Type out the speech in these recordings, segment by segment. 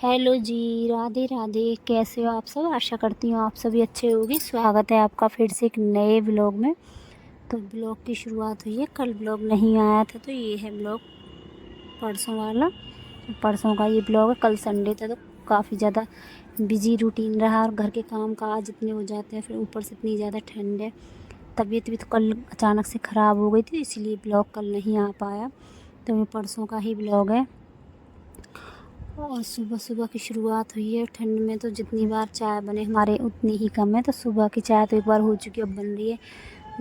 Hello जी, राधे राधे। कैसे हो आप सब? आशा करती हूँ आप सभी अच्छे होंगे। स्वागत है आपका फिर से एक नए ब्लॉग में। तो ब्लॉग की शुरुआत हुई है, कल ब्लॉग नहीं आया था तो ये है ब्लॉग परसों वाला। परसों का ये ब्लॉग है। कल संडे था तो काफ़ी ज़्यादा बिजी रूटीन रहा और घर के काम काज इतने हो जाते हैं, फिर ऊपर से इतनी ज़्यादा ठंड है। तबीयत भी तो कल अचानक से ख़राब हो गई थी, इसीलिए ब्लॉग कल नहीं आ पाया। तो ये परसों का ही ब्लॉग है। और सुबह सुबह की शुरुआत हुई है। ठंड में तो जितनी बार चाय बने हमारे उतनी ही कम है। तो सुबह की चाय तो एक बार हो चुकी है, अब बन रही है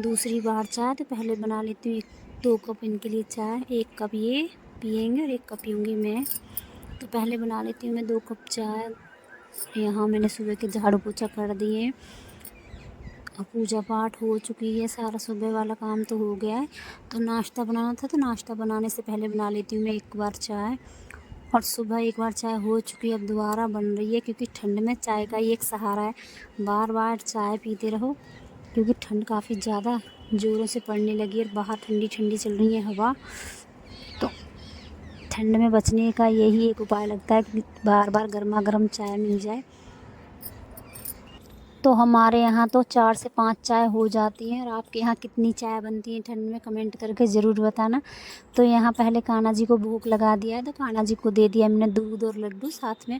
दूसरी बार चाय। तो पहले बना लेती हूँ 1-2 कप इनके लिए चाय। 1 कप ये पियेंगे और 1 कप पीऊँगी मैं। तो पहले बना लेती हूँ मैं 2 कप चाय। यहाँ मैंने सुबह के झाड़ू पोछा कर दिए और पूजा पाठ हो चुकी है, सारा सुबह वाला काम तो हो गया है। तो नाश्ता बनाना था, तो नाश्ता बनाने से पहले बना लेती हूँ मैं एक बार चाय। और सुबह एक बार चाय हो चुकी है, अब दोबारा बन रही है, क्योंकि ठंड में चाय का ही एक सहारा है। बार बार चाय पीते रहो, क्योंकि ठंड काफ़ी ज़्यादा ज़ोरों से पड़ने लगी है और बाहर ठंडी ठंडी चल रही है हवा। तो ठंड में बचने का यही एक उपाय लगता है कि बार बार गर्मा गर्म चाय मिल जाए। तो हमारे यहाँ तो 4 से 5 चाय हो जाती हैं। और आपके यहाँ कितनी चाय बनती है ठंड में? कमेंट करके ज़रूर बताना। तो यहाँ पहले कान्हा जी को भोग लगा दिया है, तो कान्हा जी को दे दिया मैंने दूध और लड्डू, साथ में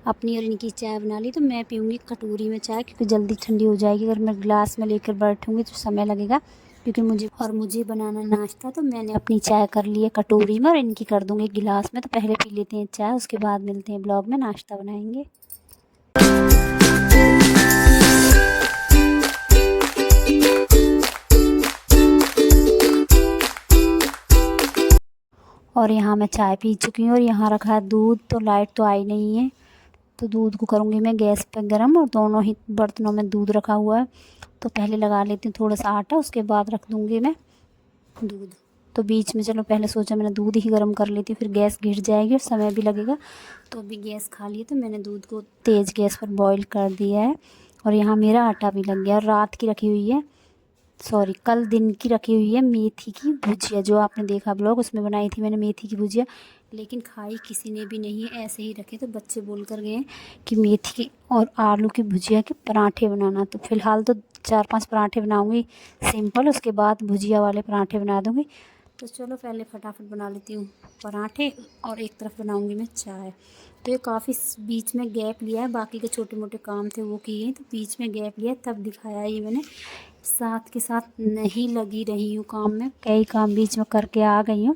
अपनी और इनकी चाय बना ली। तो मैं पीऊँगी कटोरी में चाय, क्योंकि जल्दी ठंडी हो जाएगी। अगर मैं गिलास में लेकर बैठूँगी तो समय लगेगा, क्योंकि मुझे बनाना नाश्ता। तो मैंने अपनी चाय कर ली है कटोरी में और इनकी कर दूँगी गिलास में। तो पहले पी लेते हैं चाय, उसके बाद मिलते हैं ब्लॉग में, नाश्ता बनाएंगे। और यहाँ मैं चाय पी चुकी हूँ और यहाँ रखा है दूध। तो लाइट तो आई नहीं है, तो दूध को करूँगी मैं गैस पे गरम, और दोनों ही बर्तनों में दूध रखा हुआ है। तो पहले लगा लेती हूँ थोड़ा सा आटा, उसके बाद रख दूँगी मैं दूध। तो बीच में चलो पहले सोचा मैंने दूध ही गर्म कर लेती हूँ, फिर गैस घिट जाएगी और समय भी लगेगा। तो अभी गैस खाली है, तो मैंने दूध को तेज़ गैस पर बॉईल कर दिया है। और यहाँ मेरा आटा भी लग गया। और रात की रखी हुई है, सॉरी कल दिन की रखी हुई है मेथी की भुजिया, जो आपने देखा ब्लॉग, उसमें बनाई थी मैंने मेथी की भुजिया। लेकिन खाई किसी ने भी नहीं है, ऐसे ही रखे। तो बच्चे बोल कर गए कि मेथी की और आलू की भुजिया के पराठे बनाना। तो फ़िलहाल तो 4-5 पराठे बनाऊंगी सिंपल, उसके बाद भुजिया वाले पराठे बना दूंगी। तो चलो पहले फटाफट बना लेती हूँ पराठे, और एक तरफ बनाऊंगी मैं चाय। तो ये काफ़ी बीच में गैप लिया है, बाकी के छोटे मोटे काम थे वो किए, तो बीच में गैप लिया तब दिखाया ये मैंने। साथ के साथ नहीं लगी रही हूँ काम में, कई काम बीच में करके आ गई हूँ।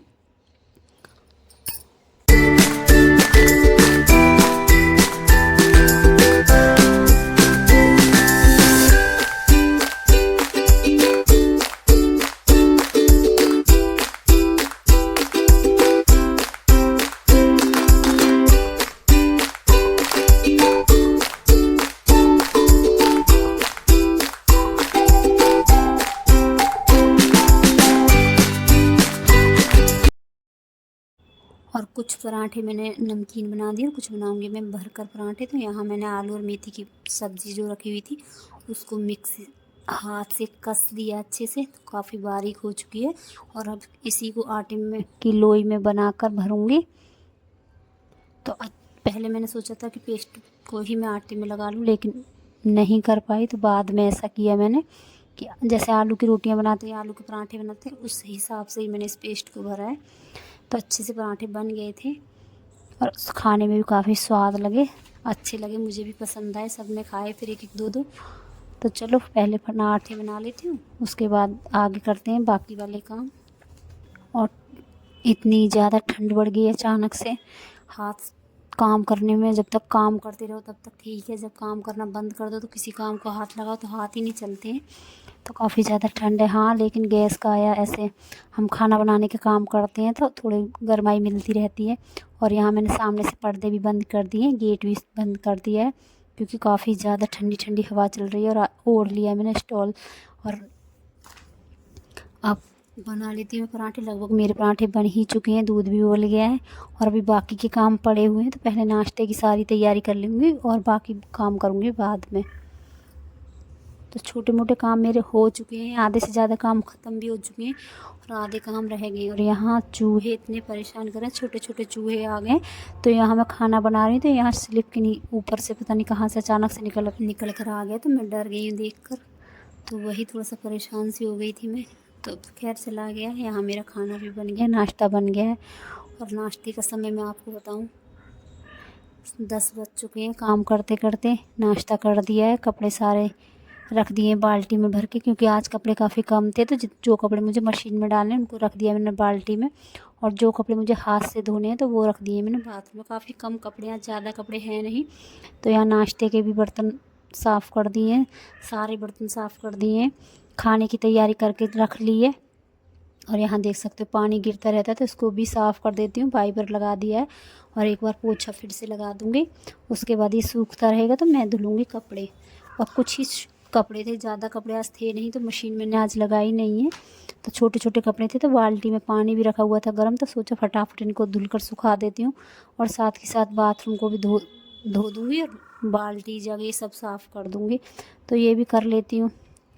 और कुछ पराठे मैंने नमकीन बना दिए और कुछ बनाऊंगी मैं भरकर पराठे। तो यहाँ मैंने आलू और मेथी की सब्ज़ी जो रखी हुई थी उसको मिक्स हाथ से कस दिया अच्छे से, तो काफ़ी बारीक हो चुकी है। और अब इसी को आटे में की लोई में बनाकर भरूंगी। तो पहले मैंने सोचा था कि पेस्ट को ही मैं आटे में लगा लूँ, लेकिन नहीं कर पाई। तो बाद में ऐसा किया मैंने कि जैसे आलू की रोटियां बनाते हैं, आलू के पराठे बनाते हैं, उस हिसाब से ही मैंने इस पेस्ट को भरा है। तो अच्छे से पराठे बन गए थे और खाने में भी काफ़ी स्वाद लगे, अच्छे लगे, मुझे भी पसंद आए। सब ने खाए फिर 1-1 2-2। तो चलो पहले पराठे बना लेती हूँ, उसके बाद आगे करते हैं बाकी वाले काम। और इतनी ज़्यादा ठंड बढ़ गई है अचानक से, हाथ काम करने में, जब तक काम करते रहो तब तक ठीक है, जब काम करना बंद कर दो तो किसी काम को हाथ लगाओ तो हाथ ही नहीं चलते हैं। तो काफ़ी ज़्यादा ठंड है। हाँ, लेकिन गैस का आया, ऐसे हम खाना बनाने के काम करते हैं तो थोड़ी गर्माई मिलती रहती है। और यहाँ मैंने सामने से पर्दे भी बंद कर दिए, गेट भी बंद कर दिया है, क्योंकि काफ़ी ज़्यादा ठंडी ठंडी हवा चल रही है। और ओढ़ लिया है मैंने स्टॉल। और अब बना लेती हूँ पराठे। लगभग मेरे पराठे बन ही चुके हैं, दूध भी उबल गया है और अभी बाकी के काम पड़े हुए हैं। तो पहले नाश्ते की सारी तैयारी कर लूँगी और बाकी काम करूँगी बाद में। तो छोटे मोटे काम मेरे हो चुके हैं, आधे से ज़्यादा काम ख़त्म भी हो चुके हैं और आधे काम रह गए हैं। और यहाँ चूहे इतने परेशान कर रहे हैं, छोटे छोटे चूहे आ गए। तो यहाँ मैं खाना बना रही हूँ तो यहाँ स्लिप के ऊपर से पता नहीं कहाँ से अचानक से निकल कर आ गया, तो मैं डर गई हूँ देख कर। तो वही थोड़ा सा परेशान सी हो गई थी मैं। तो खैर चला गया। यहाँ मेरा खाना भी बन गया, नाश्ता बन गया है। और नाश्ते का समय मैं आपको बताऊँ, 10 बज चुके हैं। काम करते करते नाश्ता कर दिया है, कपड़े सारे रख दिए बाल्टी में भर के, क्योंकि आज कपड़े काफ़ी कम थे। तो जो कपड़े मुझे मशीन में डालने उनको रख दिया मैंने बाल्टी में, और जो कपड़े मुझे हाथ से धोने हैं तो वो रख दिए मैंने बाथरूम में। काफ़ी कम कपड़े हैं, ज़्यादा कपड़े हैं नहीं। तो यहाँ नाश्ते के भी बर्तन साफ़ कर दिए हैं, सारे बर्तन साफ़ कर दिए हैं, खाने की तैयारी करके रख ली है। और यहाँ देख सकते हो पानी गिरता रहता है, तो इसको भी साफ़ कर देती हूँ। वाइपर लगा दिया है और एक बार पोछा फिर से लगा दूँगी। उसके बाद ये सूखता रहेगा तो मैं धुलूँगी कपड़े। और कुछ ही कपड़े थे, ज़्यादा कपड़े आज थे नहीं, तो मशीन मैंने आज लगाई नहीं है। तो छोटे छोटे कपड़े थे, तो बाल्टी में पानी भी रखा हुआ था गर्म, तो सोचा फटाफट इनको धुल कर सुखा देती हूँ। और साथ के साथ बाथरूम को भी धो दूँगी और बाल्टी जगह ये सब साफ़ कर दूँगी। तो ये भी कर लेती हूँ।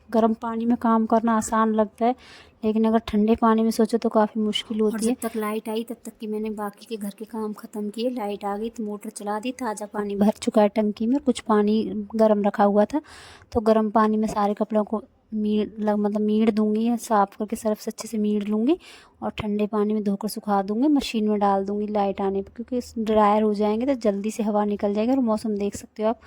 गर्म पानी में काम करना आसान लगता है, लेकिन अगर ठंडे पानी में सोचो तो काफ़ी मुश्किल होती है। जब तक लाइट आई तब तक कि मैंने बाकी के घर के काम ख़त्म किए। लाइट आ गई तो मोटर चला दी, ताज़ा पानी भर चुका है टंकी में, कुछ पानी गर्म रखा हुआ था। तो गर्म पानी में सारे कपड़ों को मीड़ दूँगी, या साफ़ करके सर्फ से अच्छे से मीड़ लूँगी और ठंडे पानी में धोकर सुखा दूँगी, मशीन में डाल दूँगी लाइट आने पर, क्योंकि ड्रायर हो जाएंगे तो जल्दी से हवा निकल जाएगी। और मौसम देख सकते हो आप,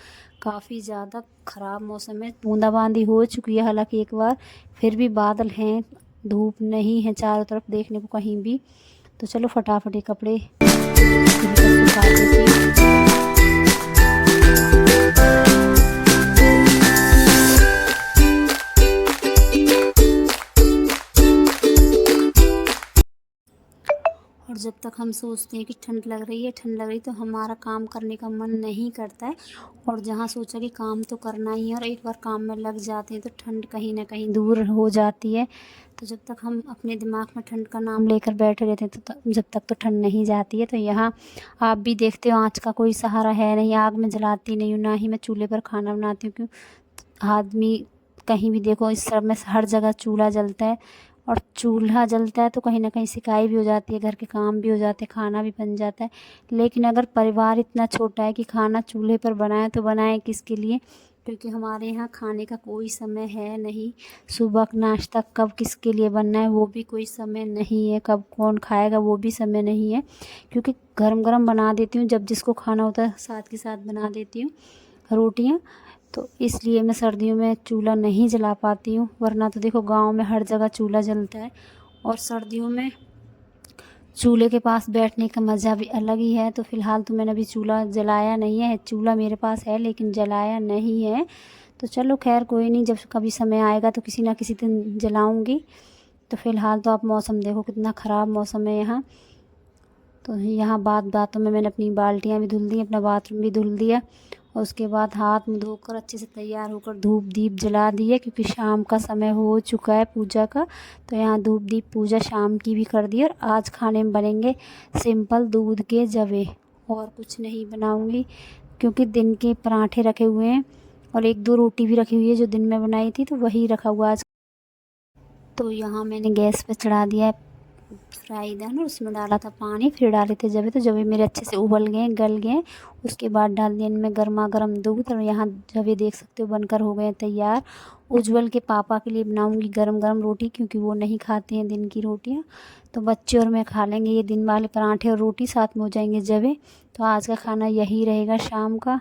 काफ़ी ज़्यादा ख़राब मौसम है। बूंदाबांदी हो चुकी है हालांकि एक बार, फिर भी बादल हैं, धूप नहीं है चारों तरफ देखने को कहीं भी। तो चलो फटाफट ये कपड़े सुखा देती हूँ। और जब तक हम सोचते हैं कि ठंड लग रही है तो हमारा काम करने का मन नहीं करता है। और जहाँ सोचा कि काम तो करना ही है और एक बार काम में लग जाते हैं तो ठंड कहीं ना कहीं दूर हो जाती है। तो जब तक हम अपने दिमाग में ठंड का नाम लेकर बैठे रहते हैं तो जब तक तो ठंड नहीं जाती है। तो यहाँ आप भी देखते हो आँच का कोई सहारा है नहीं, आग में जलाती नहीं हूँ, ना ही मैं चूल्हे पर खाना बनाती हूँ। क्यों, आदमी कहीं भी देखो इस सब में हर जगह चूल्हा जलता है, और चूल्हा जलता है तो कहीं ना कहीं सिकाई भी हो जाती है, घर के काम भी हो जाते हैं, खाना भी बन जाता है। लेकिन अगर परिवार इतना छोटा है कि खाना चूल्हे पर बनाए तो बनाए किसके लिए, क्योंकि हमारे यहाँ खाने का कोई समय है नहीं। सुबह का नाश्ता कब किसके लिए बनना है वो भी कोई समय नहीं है, कब कौन खाएगा वो भी समय नहीं है। क्योंकि गरम गरम बना देती हूँ, जब जिसको खाना होता है साथ के साथ बना देती हूँ रोटियाँ। तो इसलिए मैं सर्दियों में चूल्हा नहीं जला पाती हूँ, वरना तो देखो गांव में हर जगह चूल्हा जलता है। और सर्दियों में चूल्हे के पास बैठने का मज़ा भी अलग ही है। तो फ़िलहाल तो मैंने अभी चूल्हा जलाया नहीं है, चूल्हा मेरे पास है लेकिन जलाया नहीं है। तो चलो खैर कोई नहीं, जब कभी समय आएगा तो किसी ना किसी दिन जलाऊँगी। तो फ़िलहाल तो आप मौसम देखो कितना ख़राब मौसम है यहाँ। तो यहाँ बातों में मैंने अपनी बाल्टियाँ भी धुल दी, अपना बाथरूम भी धुल दिया, और उसके बाद हाथ मुँह धोकर अच्छे से तैयार होकर धूप दीप जला दिए, क्योंकि शाम का समय हो चुका है पूजा का। तो यहाँ धूप दीप पूजा शाम की भी कर दी। और आज खाने में बनेंगे सिंपल दूध के जवे, और कुछ नहीं बनाऊँगी, क्योंकि दिन के पराठे रखे हुए हैं और 1-2 रोटी भी रखी हुई है जो दिन में बनाई थी, तो वही रखा हुआ आज। तो यहाँ मैंने गैस पे चढ़ा दिया है फ्राई पैन, और उसमें डाला था पानी, फिर डाले थे जवे। तो जवे मेरे अच्छे से उबल गए, गल गए। उसके बाद डाल दिया इनमें गर्मा गर्म दूध, और यहाँ जवे देख सकते हो बनकर हो गए तैयार। उज्जवल के पापा के लिए बनाऊंगी गरम गरम रोटी, क्योंकि वो नहीं खाते हैं दिन की रोटियाँ। तो बच्चे और मैं खा लेंगे ये दिन वाले पराठे और रोटी, साथ में हो जाएंगे जवे। तो आज का खाना यही रहेगा शाम का,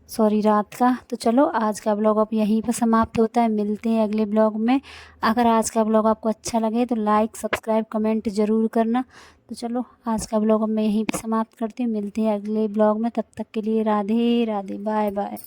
सॉरी रात का। तो चलो आज का ब्लॉग अब यहीं पर समाप्त होता है, मिलते हैं अगले ब्लॉग में। अगर आज का ब्लॉग आपको अच्छा लगे तो लाइक सब्सक्राइब कमेंट ज़रूर करना। तो चलो आज का ब्लॉग अब मैं यहीं पर समाप्त करती हूँ, मिलते हैं अगले ब्लॉग में। तब तक के लिए राधे राधे, बाय बाय।